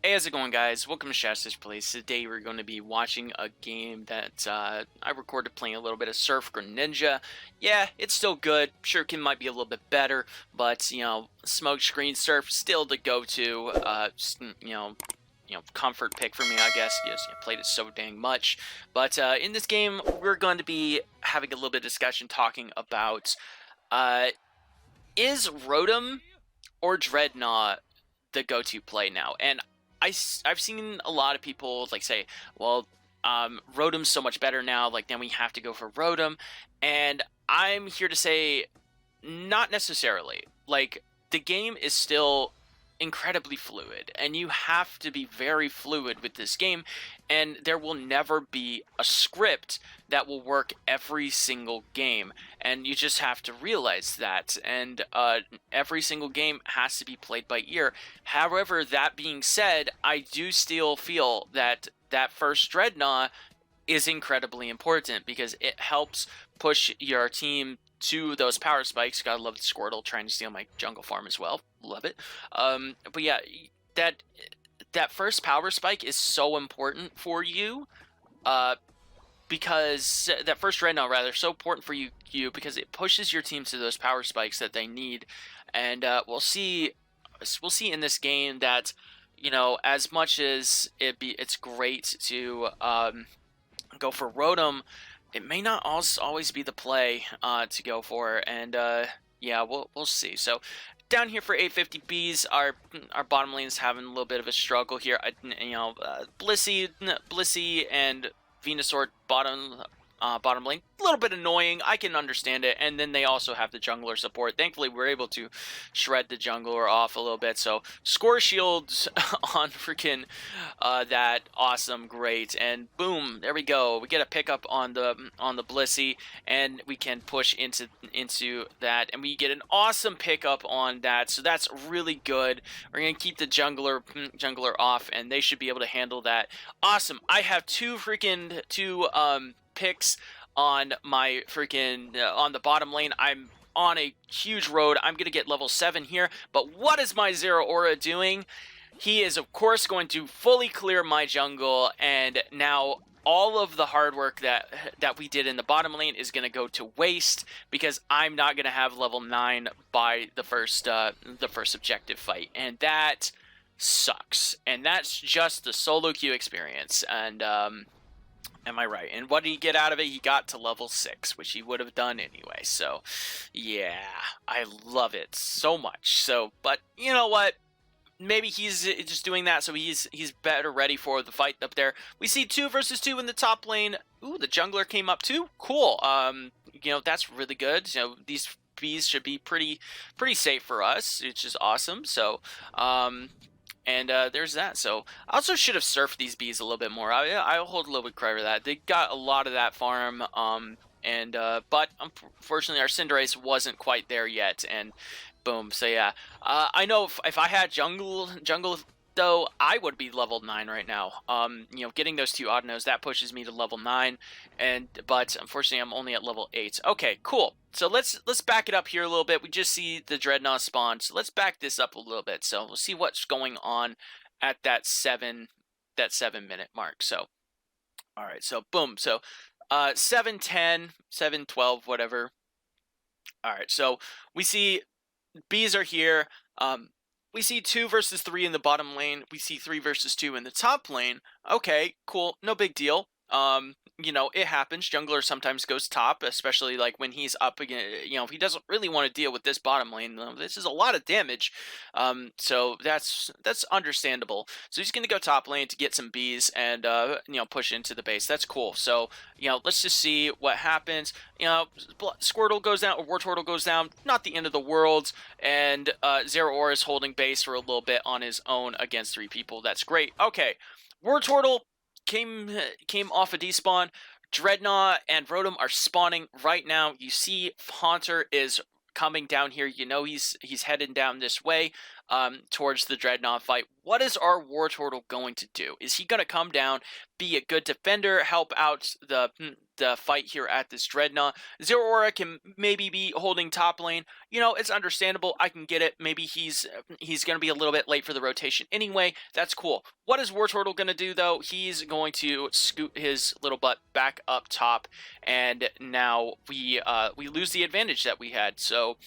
Hey, how's it going, guys? Welcome to Shasta's Place. Today we're going to be watching a game that I recorded playing a little bit of Surf Greninja. Yeah, it's still good. Shuriken might be a little bit better, but Smoke Screen Surf still the go-to. Comfort pick for me, I guess. Yes, played it so dang much. But in this game, we're going to be having a little bit of discussion talking about is Rotom or Dreadnought the go-to play now? And I've seen a lot of people say, well, Rotom's so much better now, then we have to go for Rotom. And I'm here to say, not necessarily. The game is still incredibly fluid, and you have to be very fluid with this game, and there will never be a script that will work every single game, and you just have to realize that, and every single game has to be played by ear. However, that being said, I do still feel that that first Dreadnought is incredibly important because it helps push your team to those power spikes. Gotta love the Squirtle trying to steal my jungle farm as well. Love it. But yeah, that first power spike is so important for you. Because that first Dreadnought rather so important for you because it pushes your team to those power spikes that they need, and we'll see in this game that as much as it's great to go for Rotom, it may not always be the play to go for, and yeah, we'll see. So down here for 850Bs, our bottom lane is having a little bit of a struggle here. Blissey and Venusaur bottom lane, a little bit annoying. I can understand it. And then they also have the jungler support. Thankfully, we're able to shred the jungler off a little bit. So score shields on freaking that awesome, great, and boom, there we go. We get a pickup on the Blissey, and we can push into that, and we get an awesome pickup on that. So that's really good. We're gonna keep the jungler off, and they should be able to handle that. Awesome. I have two picks on my freaking on the bottom lane. I'm on a huge road. I'm gonna get level 7 here, but what is my Zero Aura doing? He is of course going to fully clear my jungle, and now all of the hard work that we did in the bottom lane is going to go to waste because I'm not going to have level 9 by the first objective fight, and that sucks. And that's just the solo queue experience. And am I right? And what did he get out of it? He got to level 6, which he would have done anyway. So, yeah, I love it so much. So, but you know what? Maybe he's just doing that so he's better ready for the fight up there. We see 2 versus 2 in the top lane. Ooh, the jungler came up too. Cool. That's really good. These bees should be pretty safe for us, which is awesome. So, there's that. So I also should have surfed these bees a little bit more. I'll hold a little bit credit for that. They got a lot of that farm. But unfortunately our Cinderace wasn't quite there yet, and boom. So yeah, I know if I had jungle though, I would be level 9 right now. Getting those 2 Audinos, that pushes me to level 9, but unfortunately I'm only at level 8. Okay, cool. So let's back it up here a little bit. We just see the Dreadnought spawn, so let's back this up a little bit. So we'll see what's going on at that 7 minute mark. So all right, so boom. So 7:10, 7:12, whatever. All right, so we see bees are here. We see 2 versus 3 in the bottom lane. We see 3 versus 2 in the top lane. Okay, cool, no big deal. It happens. Jungler sometimes goes top, especially when he's up again. If he doesn't really want to deal with this bottom lane, this is a lot of damage. So that's understandable. So he's gonna go top lane to get some bees and push into the base. That's cool. So let's just see what happens. Squirtle goes down, or Wartortle goes down. Not the end of the world. And Zero Aura is holding base for a little bit on his own against 3 people. That's great. Okay, Wartortle came off a despawn. Dreadnought and Rotom are spawning right now. You see Haunter is coming down here. He's heading down this way. towards the Dreadnought fight. What is our Wartortle going to do? Is he going to come down, be a good defender, help out the fight here at this Dreadnought? Zero Aura can maybe be holding top lane. You know, it's understandable. I can get it. Maybe he's going to be a little bit late for the rotation anyway. That's cool. What is Wartortle going to do, though? He's going to scoot his little butt back up top, and now we lose the advantage that we had. So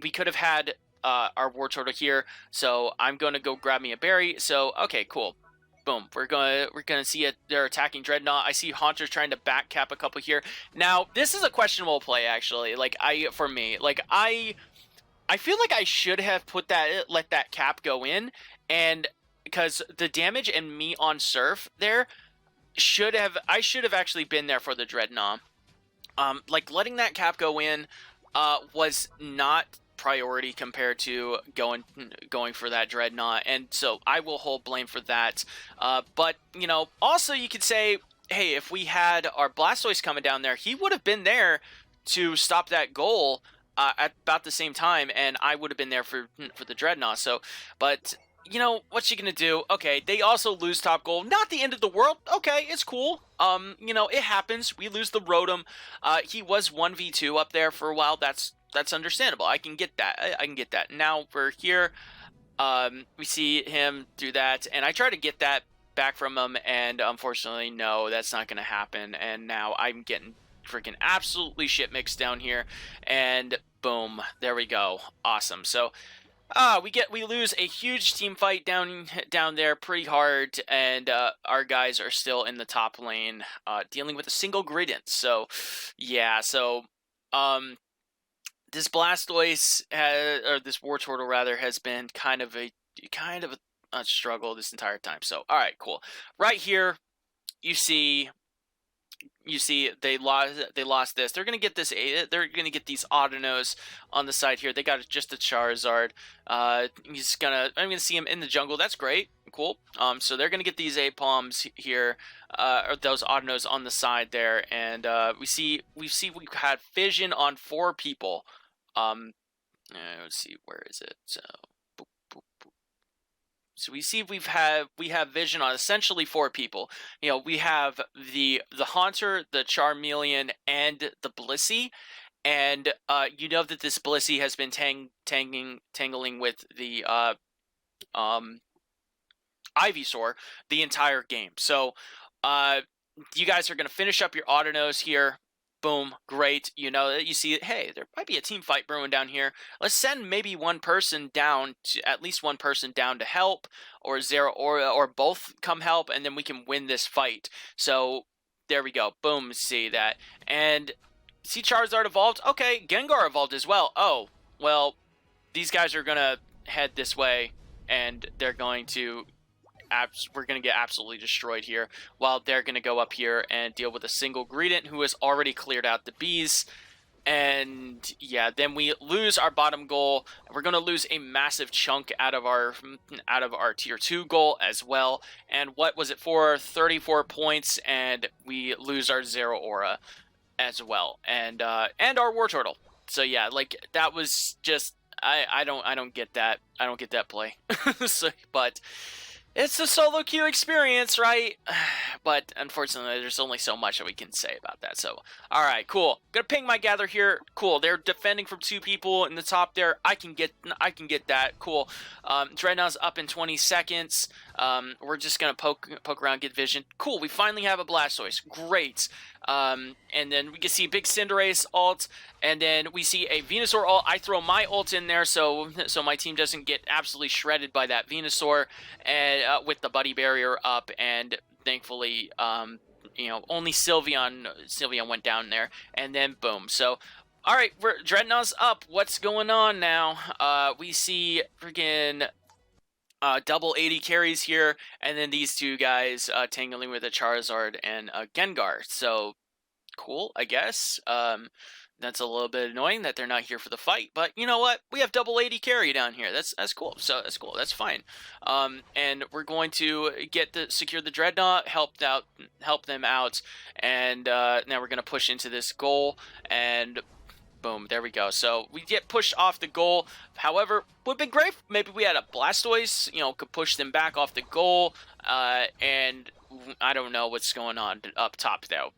we could have had our Wartortle here, so I'm going to go grab me a berry. So okay, cool. Boom. We're gonna see it. They're attacking Dreadnought. I see Haunter trying to back cap a couple here. Now this is a questionable play, actually. Like I feel like I should have let that cap go in, and because the damage and me on Surf there I should have actually been there for the Dreadnought. Like letting that cap go in was not priority compared to going for that Dreadnought, and so I will hold blame for that. But you know, also you could say, hey, if we had our Blastoise coming down there, he would have been there to stop that goal at about the same time, and I would have been there for the Dreadnought. So, but you know, what's she gonna do? Okay, they also lose top goal. Not the end of the world. Okay, it's cool. You know, it happens. We lose the Rotom. He was 1v2 up there for a while. That's understandable. I can get that. I can get that. Now we're here. We see him do that, and I try to get that back from him, and unfortunately, no, that's not going to happen. And now I'm getting freaking absolutely shit mixed down here, and boom, there we go. Awesome. So, we lose a huge team fight down there pretty hard, and our guys are still in the top lane, dealing with a single Greninja. So, yeah. So, this Blastoise or this Wartortle rather has been kind of a struggle this entire time. So all right, cool. Right here, you see they lost this. They're gonna get this. They're gonna get these Autonos on the side here. They got just a Charizard. I'm gonna see him in the jungle. That's great. Cool. So they're gonna get these A-Palms here, or those Autonos on the side there, and we've had Vision on 4 people. Let's see, where is it? So, boop, boop, boop. So we see we have Vision on essentially 4 people. You know, we have the Haunter, the Charmeleon, and the Blissey, and you know that this Blissey has been tangling with the Ivysaur the entire game. So you guys are gonna finish up your Autonos here. Boom, great. You know, you see, hey, there might be a team fight brewing down here. Let's send maybe one person down, at least one person down to help, or or both come help, and then we can win this fight. So there we go. Boom, see that. And see Charizard evolved? Okay, Gengar evolved as well. Oh, well, these guys are going to head this way, and they're going to we're going to get absolutely destroyed here, while they're going to go up here and deal with a single Greedent who has already cleared out the bees. And yeah, then we lose our bottom goal. We're going to lose a massive chunk out of our tier 2 goal as well. And what was it for? 34 points, and we lose our Zero Aura as well, and our Wartortle. So yeah, like that was just I don't get that. I don't get that play. So, but it's a solo queue experience, right? But unfortunately, there's only so much that we can say about that. So, all right, cool. Gonna ping my gather here. Cool. They're defending from 2 people in the top there. I can get that. Cool. Dreadnought's up in 20 seconds. We're just gonna poke around, get vision. Cool. We finally have a Blastoise. Great. And then we can see big Cinderace ult, and then we see a Venusaur ult. I throw my ult in there so my team doesn't get absolutely shredded by that Venusaur, and with the buddy barrier up, and thankfully you know, only Sylveon went down there, and then boom. So all right, Dreadnought's up. What's going on now? We see freaking double 80 carries here, and then these 2 guys tangling with a Charizard and a Gengar. So cool, I guess. That's a little bit annoying that they're not here for the fight, but you know what? We have double 80 carry down here. That's cool. So that's cool. That's fine. And we're going to secure the Dreadnought, help them out, and now we're gonna push into this goal, and boom, there we go. So we get pushed off the goal. However, would have been great if maybe we had a Blastoise, you know, could push them back off the goal. And I don't know what's going on up top though.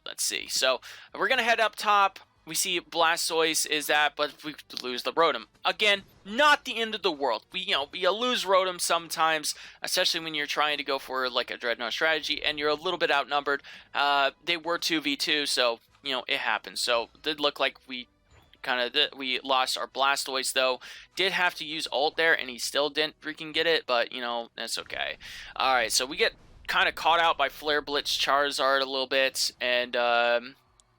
Let's see. So we're gonna head up top. We see Blastoise is that, but we lose the Rotom. Again, not the end of the world. You lose Rotom sometimes, especially when you're trying to go for like a Dreadnought strategy and you're a little bit outnumbered. They were 2v2, so it happens. So it did look like we lost our Blastoise though. Did have to use ult there, and he still didn't freaking get it, but that's okay. All right, so we get kind of caught out by Flare Blitz Charizard a little bit, and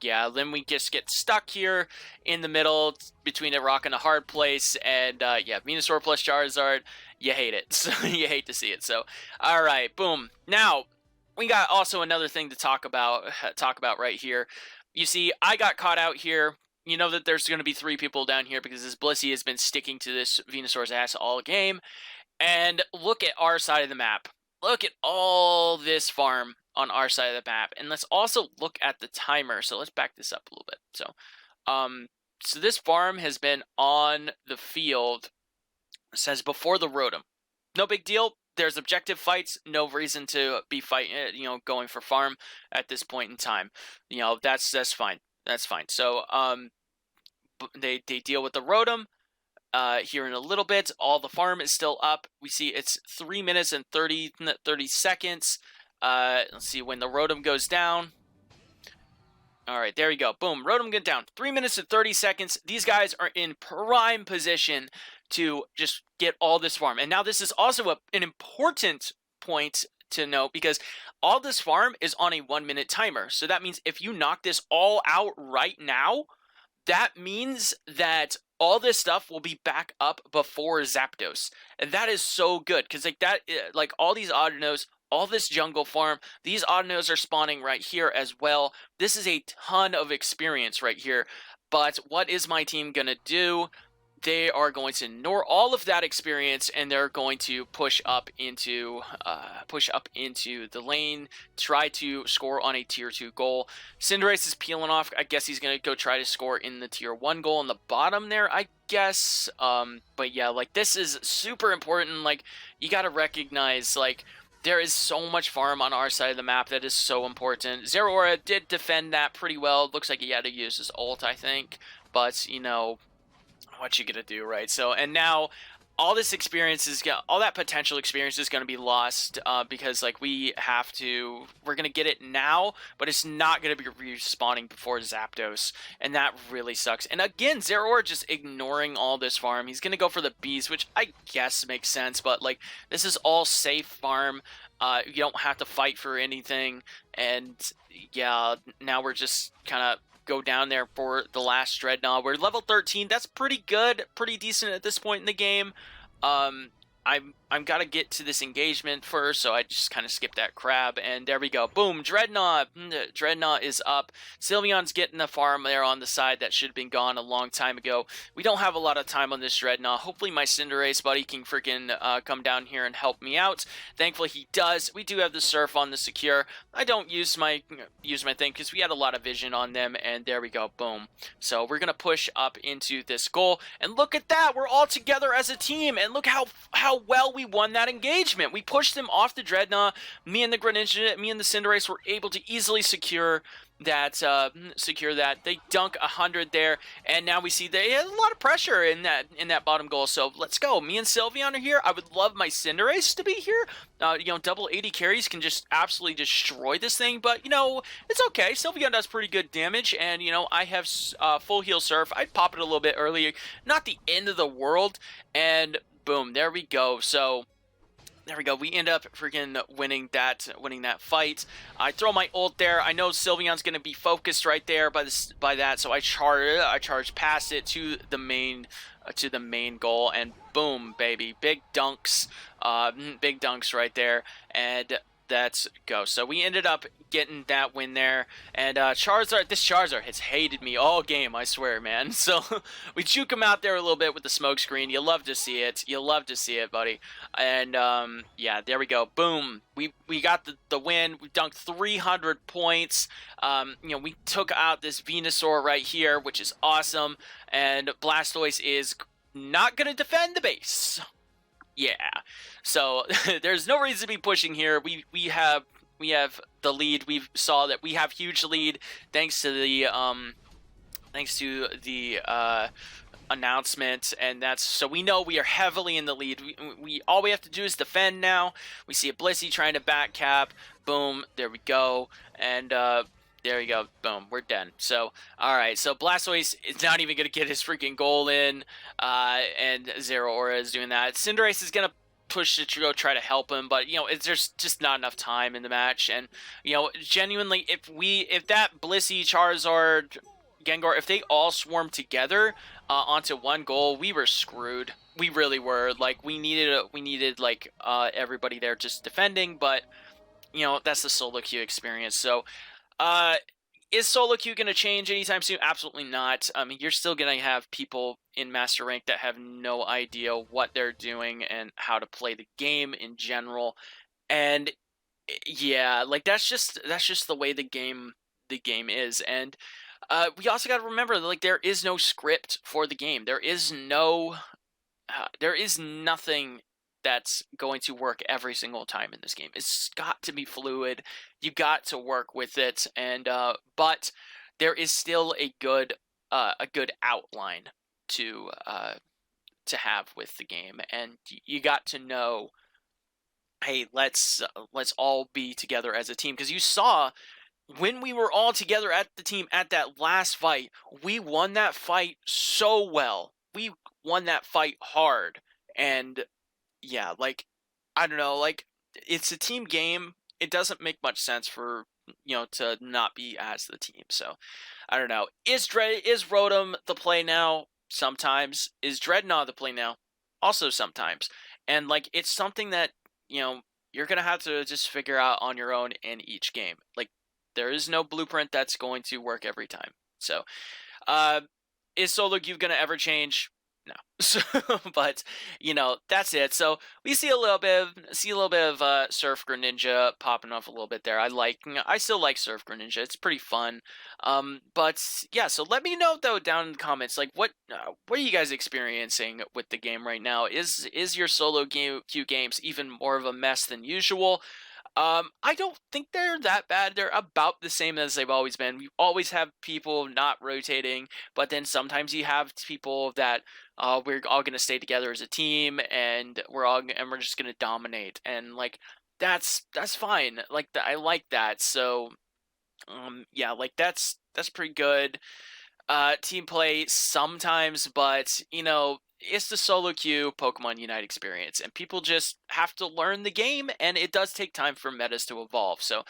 yeah, then we just get stuck here in the middle between a rock and a hard place, and yeah, Venusaur plus Charizard, you hate it. So you hate to see it. So, all right, boom. Now, we got also another thing to talk about right here. You see, I got caught out here. You know that there's going to be 3 people down here because this Blissey has been sticking to this Venusaur's ass all game. And look at our side of the map. Look at all this farm on our side of the map, and let's also look at the timer. So let's back this up a little bit. So this farm has been on the field, it says before the Rotom. No big deal. There's objective fights. No reason to be fighting, going for farm at this point in time. That's fine. That's fine. So they deal with the Rotom. Here in a little bit. All the farm is still up. We see it's 3 minutes and 30 seconds. Let's see when the Rotom goes down. All right, there you go. Boom, Rotom get down. 3 minutes and 30 seconds. These guys are in prime position to just get all this farm. And now this is also an important point to note because all this farm is on a 1 minute timer. So that means if you knock this all out right now, that means that all this stuff will be back up before Zapdos. And that is so good because all these Audinoes, all this jungle farm, these Audinoes are spawning right here as well. This is a ton of experience right here. But what is my team going to do? They are going to ignore all of that experience, and they're going to push up into the lane, try to score on a tier 2 goal. Cinderace is peeling off. I guess he's going to go try to score in the tier 1 goal in the bottom there, I guess. But yeah, this is super important. You got to recognize, there is so much farm on our side of the map that is so important. Zeraora did defend that pretty well. Looks like he had to use his ult, I think. But, what you gonna do, right? So, and now all this experience all that potential experience is gonna be lost because we're gonna get it now, but it's not gonna be respawning before Zapdos, and that really sucks. And again, Zeraora just ignoring all this farm. He's gonna go for the bees, which I guess makes sense, but this is all safe farm. You don't have to fight for anything, and yeah, now we're just kind of go down there for the last Dreadnought. We're level 13. That's pretty good, pretty decent at this point in the game. I'm gotta get to this engagement first, so I just kind of skipped that crab, and there we go. Boom, Dreadnought. Dreadnought is up. Sylveon's getting the farm there on the side that should have been gone a long time ago. We don't have a lot of time on this Dreadnought. Hopefully my Cinderace buddy can freaking come down here and help me out. Thankfully he does. We do have the Surf on the secure. I don't use my thing because we had a lot of vision on them, and there we go. Boom. So we're gonna push up into this goal, and look at that. We're all together as a team, and look how well we won that engagement. We pushed them off the Dreadnought. Me and the Greninja, me and the Cinderace were able to easily secure that. They dunk 100 there, and now we see they had a lot of pressure in that bottom goal. So let's go. Me and Sylveon are here. I would love my Cinderace to be here. Double 80 carries can just absolutely destroy this thing, but it's okay. Sylveon does pretty good damage, and I have full heal Surf. I pop it a little bit earlier. Not the end of the world, and boom, there we go. So there we go. We end up freaking winning that fight. I throw my ult there. I know Sylveon's going to be focused right there by that, so I charge past it to the main goal, and boom, baby, big dunks right there. And Let's go. So we ended up getting that win there, and Charizard. This Charizard has hated me all game. I swear, man. So we juke him out there a little bit with the smoke screen. You love to see it. You love to see it, buddy. And yeah, there we go. Boom. We got the win. We dunked 300 points. You know, we took out this Venusaur right here, which is awesome. And Blastoise is not gonna defend the base. Yeah, so there's no reason to be pushing here. We have the lead. We saw that we have huge lead thanks to the announcement, and that's so we know we are heavily in the lead. We all we have to do is defend now. We see a Blissey trying to back cap. Boom, there we go, and there you go. Boom, we're done. So, all right. So Blastoise is not even going to get his freaking goal in, and Zero Aura is doing that. Cinderace is going to push to go try to help him, but you know, there's just not enough time in the match, and you know, genuinely, if that Blissey, Charizard, Gengar, if they all swarm together onto one goal, we were screwed. We really were. Like we needed like everybody there just defending, but you know, that's the solo queue experience. So. Is solo queue going to change anytime soon? Absolutely not. I mean, you're still going to have people in Master Rank that have no idea what they're doing and how to play the game in general. And yeah, like that's just the way the game is. And we also got to remember that like there is no script for the game. There is nothing that's going to work every single time in this game. It's got to be fluid. You got to work with it, and but there is still a good outline to have with the game, and you got to know, hey, let's all be together as a team, because you saw when we were all together at the team at that last fight, we won that fight so well. We won that fight hard, and yeah, like, I don't know, like, it's a team game. It doesn't make much sense for, you know, to not be as the team. So, I don't know. Is Rotom the play now? Sometimes. Is Dreadnought the play now? Also sometimes. And, like, it's something that, you know, you're going to have to just figure out on your own in each game. Like, there is no blueprint that's going to work every time. So, is solo queue going to ever change? No. So, but you know, that's it. So we see a little bit of Surf Greninja popping off a little bit there. I still like Surf Greninja. It's pretty fun. But yeah. So let me know though down in the comments, like what are you guys experiencing with the game right now? Is your solo queue games even more of a mess than usual? I don't think they're that bad. They're about the same as they've always been. We always have people not rotating, but then sometimes you have people that we're all gonna stay together as a team, and we're just gonna dominate, and like that's fine. Like I like that. So yeah, like that's pretty good. Team play sometimes, but you know, it's the solo queue Pokemon Unite experience, and people just have to learn the game, and it does take time for metas to evolve. So,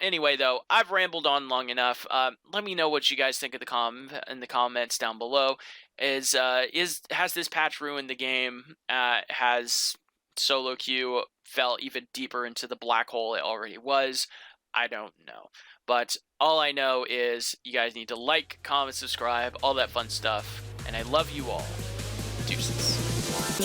anyway, though, I've rambled on long enough. Let me know what you guys think of in the comments down below. Has this patch ruined the game? Has solo queue fell even deeper into the black hole it already was? I don't know. But all I know is you guys need to like, comment, subscribe, all that fun stuff. And I love you all. Deuces.